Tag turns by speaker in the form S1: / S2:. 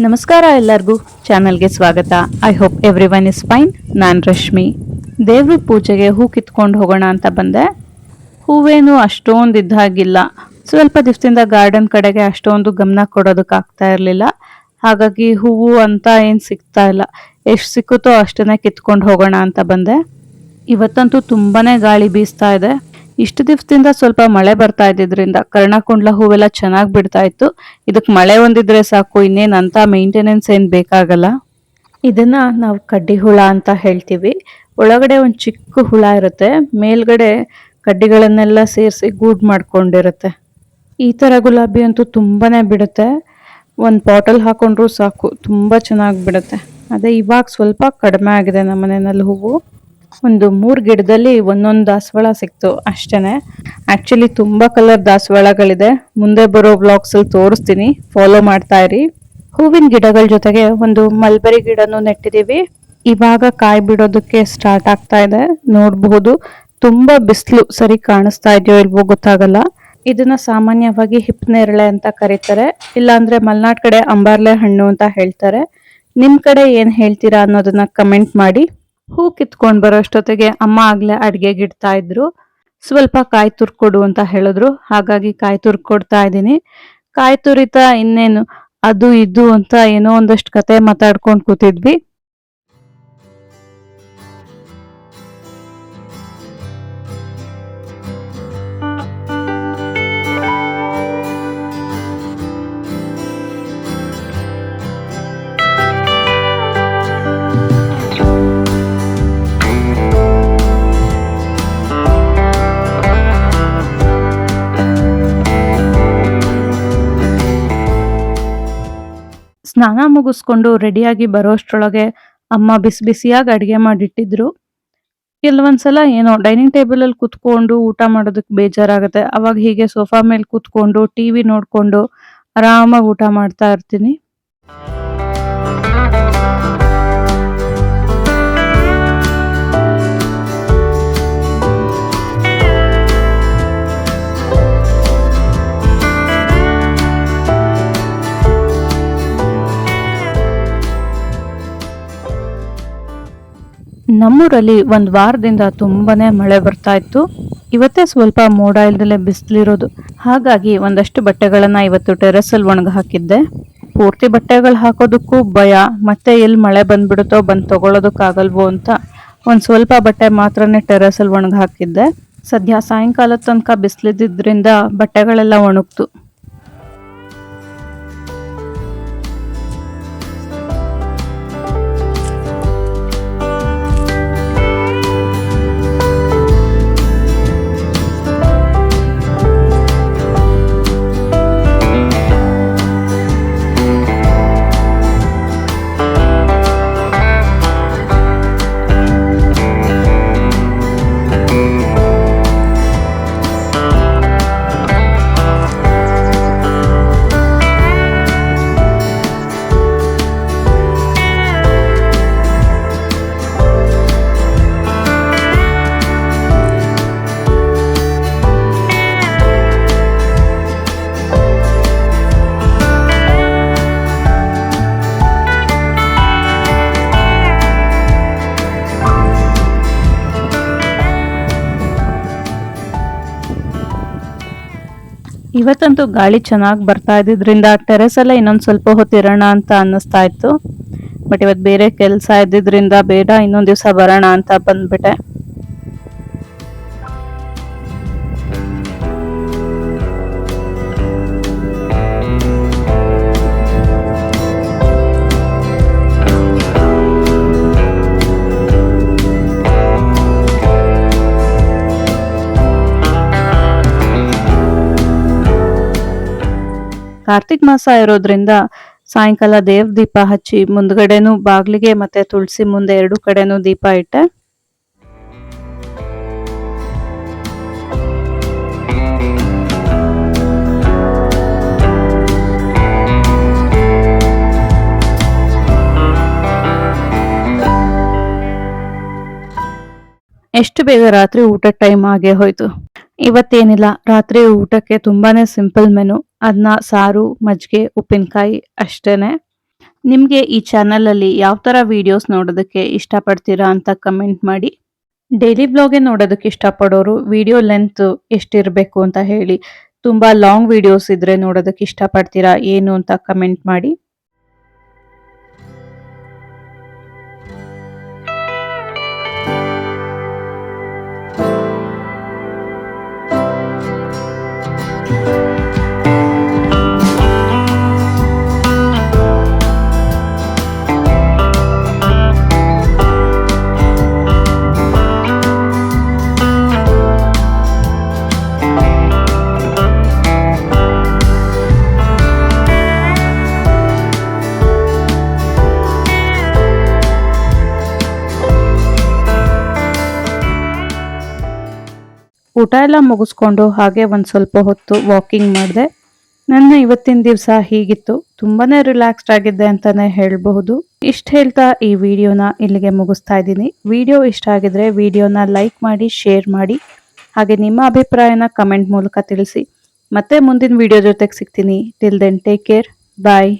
S1: ನಮಸ್ಕಾರ ಎಲ್ಲರಿಗೂ ಚಾನಲ್ಗೆ ಸ್ವಾಗತ. I hope every one is fine. ನಾನು ರಶ್ಮಿ. ದೇವ್ರ ಪೂಜೆಗೆ ಹೂ ಕಿತ್ಕೊಂಡು ಹೋಗೋಣ ಅಂತ ಬಂದೆ. ಹೂವೇನು ಅಷ್ಟೊಂದು ಇದ್ದ ಹಾಗಿಲ್ಲ. ಸ್ವಲ್ಪ ದಿವಸದಿಂದ ಗಾರ್ಡನ್ ಕಡೆಗೆ ಅಷ್ಟೊಂದು ಗಮನ ಕೊಡೋದಕ್ಕಾಗ್ತಾ ಇರಲಿಲ್ಲ. ಹಾಗಾಗಿ ಹೂವು ಅಂತ ಏನು ಸಿಗ್ತಾ ಇಲ್ಲ. ಎಷ್ಟು ಸಿಕ್ಕುತ್ತೋ ಅಷ್ಟನ್ನೇ ಕಿತ್ಕೊಂಡು ಹೋಗೋಣ ಅಂತ ಬಂದೆ. ಇವತ್ತಂತೂ ತುಂಬಾನೇ ಗಾಳಿ ಬೀಸ್ತಾ ಇದೆ. ಇಷ್ಟು ದಿವಸದಿಂದ ಸ್ವಲ್ಪ ಮಳೆ ಬರ್ತಾ ಇದ್ದಿದ್ರಿಂದ ಕರ್ಣಕುಂಡ್ಲ ಹೂವೆಲ್ಲ ಚೆನ್ನಾಗಿ ಬಿಡ್ತಾ ಇತ್ತು. ಇದಕ್ಕೆ ಮಳೆ ಒಂದಿದ್ರೆ ಸಾಕು, ಇನ್ನೇನು ಅಂತ ಮೇಂಟೆನೆನ್ಸ್ ಏನು ಬೇಕಾಗಲ್ಲ. ಇದನ್ನ ನಾವು ಕಡ್ಡಿ ಹುಳ ಅಂತ ಹೇಳ್ತೀವಿ. ಒಳಗಡೆ ಒಂದು ಚಿಕ್ಕ ಹುಳ ಇರುತ್ತೆ, ಮೇಲ್ಗಡೆ ಕಡ್ಡಿಗಳನ್ನೆಲ್ಲ ಸೇರಿಸಿ ಗೂಡ್ ಮಾಡ್ಕೊಂಡಿರುತ್ತೆ. ಈ ಥರ ಗುಲಾಬಿ ಅಂತೂ ತುಂಬಾನೇ ಬಿಡುತ್ತೆ. ಒಂದು ಬಾಟಲ್ ಹಾಕೊಂಡ್ರು ಸಾಕು, ತುಂಬ ಚೆನ್ನಾಗಿ ಬಿಡುತ್ತೆ. ಅದೇ ಇವಾಗ ಸ್ವಲ್ಪ ಕಡಿಮೆ ಆಗಿದೆ ನಮ್ಮ ಮನೆಯಲ್ಲಿ ಹೂವು. ಒಂದು 3 ಗಿಡದಲ್ಲಿ ಒಂದೊಂದು ದಾಸವಾಳ ಸಿಕ್ತು ಅಷ್ಟೇನೆ. ಆಕ್ಚುಲಿ ತುಂಬಾ ಕಲರ್ ದಾಸವಾಳಗಳಿದೆ. ಮುಂದೆ ಬರೋ ವ್ಲಾಗ್ಸ್ ಅಲ್ಲಿ ತೋರಿಸ್ತೀನಿ, ಫಾಲೋ ಮಾಡ್ತಾ ಇರಿ. ಹೂವಿನ ಗಿಡಗಳ ಜೊತೆಗೆ ಒಂದು ಮಲ್ಬೆರಿ ಗಿಡನೂ ನೆಟ್ಟಿದೀವಿ. ಇವಾಗ ಕಾಯಿ ಬಿಡೋದಕ್ಕೆ ಸ್ಟಾರ್ಟ್ ಆಗ್ತಾ ಇದೆ, ನೋಡಬಹುದು. ತುಂಬಾ ಬಿಸಿಲು, ಸರಿ ಕಾಣಿಸ್ತಾ ಇದೆಯೋ ಇಲ್ವೋ ಗೊತ್ತಾಗಲ್ಲ. ಇದನ್ನ ಸಾಮಾನ್ಯವಾಗಿ ಹಿಪ್ನೇರಳೆ ಅಂತ ಕರೀತಾರೆ, ಇಲ್ಲಾಂದ್ರೆ ಮಲ್ನಾಡ್ ಕಡೆ ಅಂಬಾರ್ಲೆ ಹಣ್ಣು ಅಂತ ಹೇಳ್ತಾರೆ. ನಿಮ್ ಕಡೆ ಏನ್ ಹೇಳ್ತೀರಾ ಅನ್ನೋದನ್ನ ಕಮೆಂಟ್ ಮಾಡಿ. ಹೂ ಕಿತ್ಕೊಂಡ್ ಬರೋಷ್ಟೊತ್ತಿಗೆ ಅಮ್ಮ ಆಗ್ಲೇ ಅಡ್ಗೆಗೆ ಇಡ್ತಾ ಇದ್ರು. ಸ್ವಲ್ಪ ಕಾಯಿ ತುರ್ಕೊಡು ಅಂತ ಹೇಳಿದ್ರು, ಹಾಗಾಗಿ ಕಾಯಿ ತುರ್ಕೊಡ್ತಾ ಇದ್ದೀನಿ. ಕಾಯಿ ತುರಿತಾ ಇನ್ನೇನು ಅದು ಇದು ಅಂತ ಏನೋ ಒಂದಷ್ಟು ಕತೆ ಮಾತಾಡ್ಕೊಂಡು ಕೂತಿದ್ವಿ. ಸ್ನಾನ ಮುಗಿಸ್ಕೊಂಡು ರೆಡಿಯಾಗಿ ಬರೋಷ್ಟ್ರೊಳಗೆ ಅಮ್ಮ ಬಿಸಿ ಬಿಸಿಯಾಗಿ ಅಡುಗೆ ಮಾಡಿಟ್ಟಿದ್ರು. ಕೆಲವೊಂದ್ಸಲ ಏನೋ ಡೈನಿಂಗ್ ಟೇಬಲ್ ಅಲ್ಲಿ ಕುತ್ಕೊಂಡು ಊಟ ಮಾಡೋದಕ್ಕೆ ಬೇಜಾರಾಗುತ್ತೆ. ಅವಾಗ ಹೀಗೆ ಸೋಫಾ ಮೇಲೆ ಕುತ್ಕೊಂಡು ಟಿವಿ ನೋಡ್ಕೊಂಡು ಆರಾಮಾಗಿ ಊಟ ಮಾಡ್ತಾ ಇರ್ತೀನಿ. ನಮ್ಮೂರಲ್ಲಿ ಒಂದು ವಾರದಿಂದ ತುಂಬಾನೇ ಮಳೆ ಬರ್ತಾ ಇತ್ತು. ಇವತ್ತೇ ಸ್ವಲ್ಪ ಮೋಡ ಇಲ್ದಲೆ ಬಿಸಿಲಿರೋದು, ಹಾಗಾಗಿ ಒಂದಷ್ಟು ಬಟ್ಟೆಗಳನ್ನ ಇವತ್ತು ಟೆರೆಸ್ ಅಲ್ಲಿ ಒಣಗ ಹಾಕಿದ್ದೆ. ಪೂರ್ತಿ ಬಟ್ಟೆಗಳು ಹಾಕೋದಕ್ಕೂ ಭಯ, ಮತ್ತೆ ಎಲ್ಲಿ ಮಳೆ ಬಂದ್ಬಿಡುತ್ತೋ ಬಂದು ತಗೊಳೋದಕ್ಕಾಗಲ್ವೋ ಅಂತ ಒಂದ್ ಸ್ವಲ್ಪ ಬಟ್ಟೆ ಮಾತ್ರನೇ ಟೆರೆಸ್ ಅಲ್ಲಿ ಒಣಗ ಹಾಕಿದ್ದೆ. ಸದ್ಯ ಸಾಯಂಕಾಲದ ತನಕ ಬಿಸಿಲಿದ್ದಿದ್ರಿಂದ ಬಟ್ಟೆಗಳೆಲ್ಲ ಒಣಗ್ತು. ಇವತ್ತಂತೂ ಗಾಳಿ ಚೆನ್ನಾಗಿ ಬರ್ತಾ ಇದ್ದಿದ್ರಿಂದ ಟೆರೆಸ್ ಎಲ್ಲ ಇನ್ನೊಂದು ಸ್ವಲ್ಪ ಹೊತ್ತಿರೋಣ ಅಂತ ಅನ್ನಿಸ್ತಾ ಇತ್ತು. ಬಟ್ ಇವತ್ತು ಬೇರೆ ಕೆಲಸ ಇದ್ದಿದ್ರಿಂದ ಬೇಡ, ಇನ್ನೊಂದು ದಿವಸ ಬರೋಣ ಅಂತ ಬಂದ್ಬಿಟ್ಟೆ. ಕಾರ್ತಿಕ್ ಮಾಸ ಇರೋದ್ರಿಂದ ಸಾಯಂಕಾಲ ದೇವ್ರ ದೀಪ ಹಚ್ಚಿ ಮುಂದ್ಗಡೆನೂ ಬಾಗ್ಲಿಗೆ ಮತ್ತೆ ತುಳಸಿ ಮುಂದೆ 2 ಕಡೆನೂ ದೀಪ ಇಟ್ಟೆ. ಎಷ್ಟು ಬೇಗ ರಾತ್ರಿ ಊಟದ ಟೈಮ್ ಆಗೇ ಹೋಯ್ತು. ಇವತ್ತೇನಿಲ್ಲ, ರಾತ್ರಿ ಊಟಕ್ಕೆ ತುಂಬಾನೇ ಸಿಂಪಲ್ ಮೆನು. ಅನ್ನ, ಸಾರು, ಮಜ್ಜಿಗೆ, ಉಪ್ಪಿನಕಾಯಿ ಅಷ್ಟೇನೆ. ನಿಮಗೆ ಈ ಚಾನಲಲ್ಲಿ ಯಾವ ಥರ ವಿಡಿಯೋಸ್ ನೋಡೋದಕ್ಕೆ ಇಷ್ಟಪಡ್ತೀರಾ ಅಂತ ಕಮೆಂಟ್ ಮಾಡಿ. ಡೈಲಿ ಬ್ಲಾಗೇ ನೋಡೋದಕ್ಕೆ ಇಷ್ಟಪಡೋರು ವಿಡಿಯೋ ಲೆಂತ್ ಎಷ್ಟಿರಬೇಕು ಅಂತ ಹೇಳಿ. ತುಂಬ ಲಾಂಗ್ ವಿಡಿಯೋಸ್ ಇದ್ರೆ ನೋಡೋದಕ್ಕೆ ಇಷ್ಟಪಡ್ತೀರಾ ಏನು ಅಂತ ಕಮೆಂಟ್ ಮಾಡಿ. ಊಟ ಎಲ್ಲ ಮುಗಿಸ್ಕೊಂಡು ಹಾಗೆ ಒಂದು ಸ್ವಲ್ಪ ಹೊತ್ತು ವಾಕಿಂಗ್ ಮಾಡಿದೆ. ನನ್ನ ಇವತ್ತಿನ ದಿವಸ ಹೀಗಿತ್ತು. ತುಂಬಾನೇ ರಿಲ್ಯಾಕ್ಸ್ಡ್ ಆಗಿದ್ದೆ ಅಂತಾನೆ ಹೇಳಬಹುದು. ಇಷ್ಟ ಹೇಳ್ತಾ ಈ ವಿಡಿಯೋನ ಇಲ್ಲಿಗೆ ಮುಗಿಸ್ತಾ ಇದ್ದೀನಿ. ವಿಡಿಯೋ ಇಷ್ಟ ಆಗಿದ್ರೆ ವಿಡಿಯೋನ ಲೈಕ್ ಮಾಡಿ, ಶೇರ್ ಮಾಡಿ, ಹಾಗೆ ನಿಮ್ಮ ಅಭಿಪ್ರಾಯನ ಕಮೆಂಟ್ ಮೂಲಕ ತಿಳಿಸಿ. ಮತ್ತೆ ಮುಂದಿನ ವಿಡಿಯೋ ಜೊತೆಗೆ ಸಿಗ್ತೀನಿ. ಟಿಲ್ ದೆನ್ ಟೇಕ್ ಕೇರ್, ಬಾಯ್.